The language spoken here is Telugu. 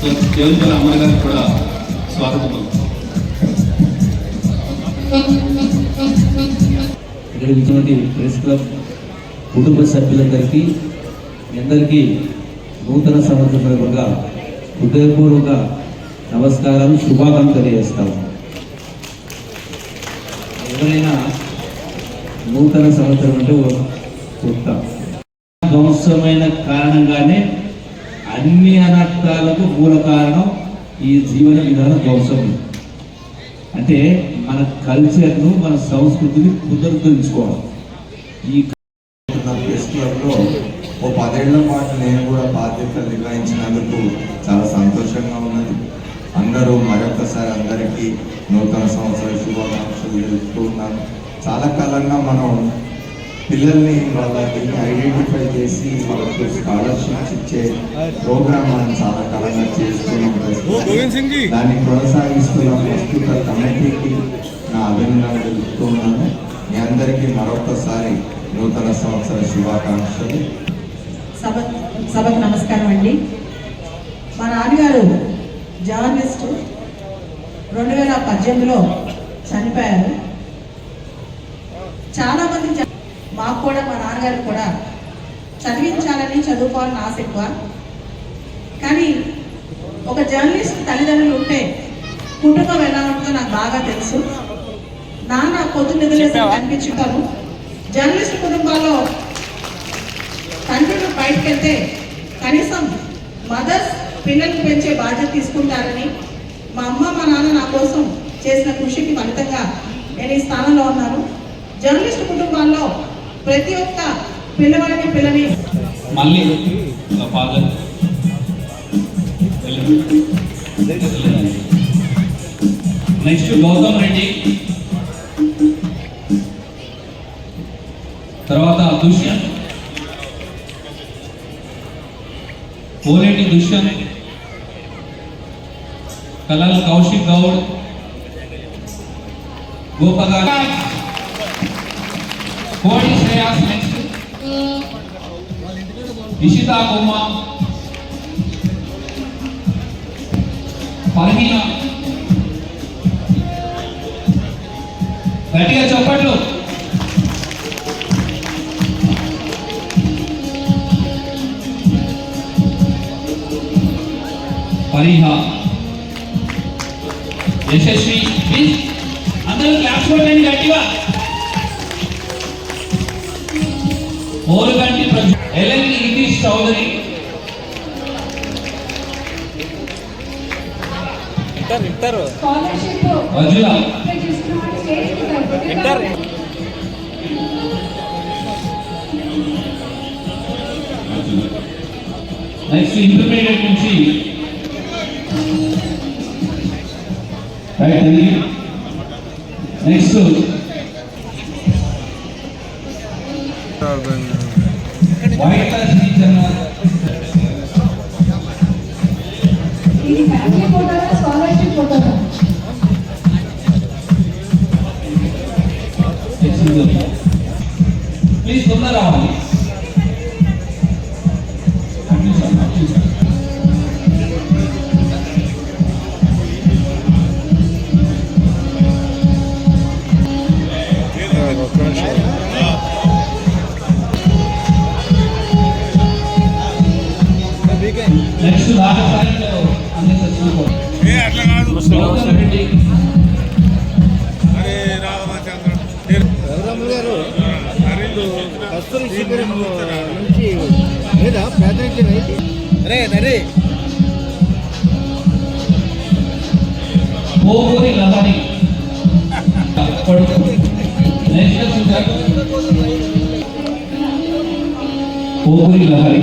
దేవుని అమ్మ గారికి కూడా స్వాగతం. ఇక్కడ ఇటువంటి ప్రెస్ క్లబ్ కుటుంబ సభ్యులందరికీ అందరికీ నూతన సంవత్సరంగా హృదయపూర్వక నమస్కారాలు, శుభాకాంక్షలు తెలియజేస్తాము. ఎవరైనా నూతన సంవత్సరం అంటే కొత్త ధ్వంసమైన కారణంగానే అన్ని అనర్థాలకు మూల కారణం ఈ జీవన విధాన ధ్వంసం. అంటే మన కల్చర్ను, మన సంస్కృతిని పునరుద్ధరించుకోవాలి. ఈ ప్రెస్ క్లబ్లో ఓ 10 ఏళ్ల పాటు నేను కూడా బాధ్యతలు నిర్వహించినందుకు చాలా సంతోషంగా ఉన్నది. అందరూ మరొకసారి అందరికీ నూతన సంవత్సర శుభాకాంక్షలు తెలుపుతూ ఉన్నాను. చాలా కాలంగా మనం పిల్లల్ని వాళ్ళకి ఐడెంటిఫై చేసి వాళ్ళకు స్కాలర్షిప్స్ ఇచ్చే ప్రోగ్రామ్ మనం చాలా కాలంగా చేస్తున్నాం. దాన్ని కొనసాగిస్తున్న ప్రస్తుత కమిటీకి నా అభినందనలు తెలుపుతూ ఉన్నాను. మీ అందరికీ మరొకసారి నూతన సంవత్సర శుభాకాంక్షలు. సభకు నమస్కారం అండి. మా నాన్నగారు జర్నలిస్టు 2018లో చనిపోయారు. చాలామంది మాకు కూడా, మా నాన్నగారికి కూడా చదివించాలని, చదువుకోవాలని ఆశ ఎక్కువ. కానీ ఒక జర్నలిస్ట్ తల్లిదండ్రులు ఉంటే కుటుంబం ఎలా ఉంటుందో నాకు బాగా తెలుసు. నాన్న పొద్దున్న నిద్రలేసి కనిపించుతాను. జర్నలిస్ట్ కుటుంబాల్లో తండ్రులు బయటకు వెళ్తే కనీసం మదర్స్ పిల్లల్ని పెంచే బాధ్యత తీసుకుంటారని, మా అమ్మ మా నాన్న నా కోసం చేసిన కృషికి ఫలితంగా నేను ఈ స్థానంలో ఉన్నాను. జర్నలిస్ట్ కుటుంబాల్లో ప్రతి ఒక్క పిల్లని మళ్ళీ నెక్స్ట్ గౌతమ్ రెడ్డి, తర్వాత దుష్యంత్, కోలేటి దుష్యంత్, కలల్ కౌశిక్ గౌడ్, గోపగార్, కోడి శ్రేయాస్, నెక్స్ట్ ఇషితా కుమా, పర్వీనా. గట్టిగా చెప్పట్లు. పరిహా, యశస్వి. ప్లీజ్ అందరూ క్లాప్స్ కొట్టండి గట్టిగా. Oruganti LN Nitish Chowdary, Vajula, next intermediate నుంచి నెక్స్ట్ వైట్ ప్లీజ్ తొందర రావాలి. నెక్స్ట్ రాజస్థాన్లో అన్ని సచివాలయం పోగూరి లహరి, పోగూరి లహరి.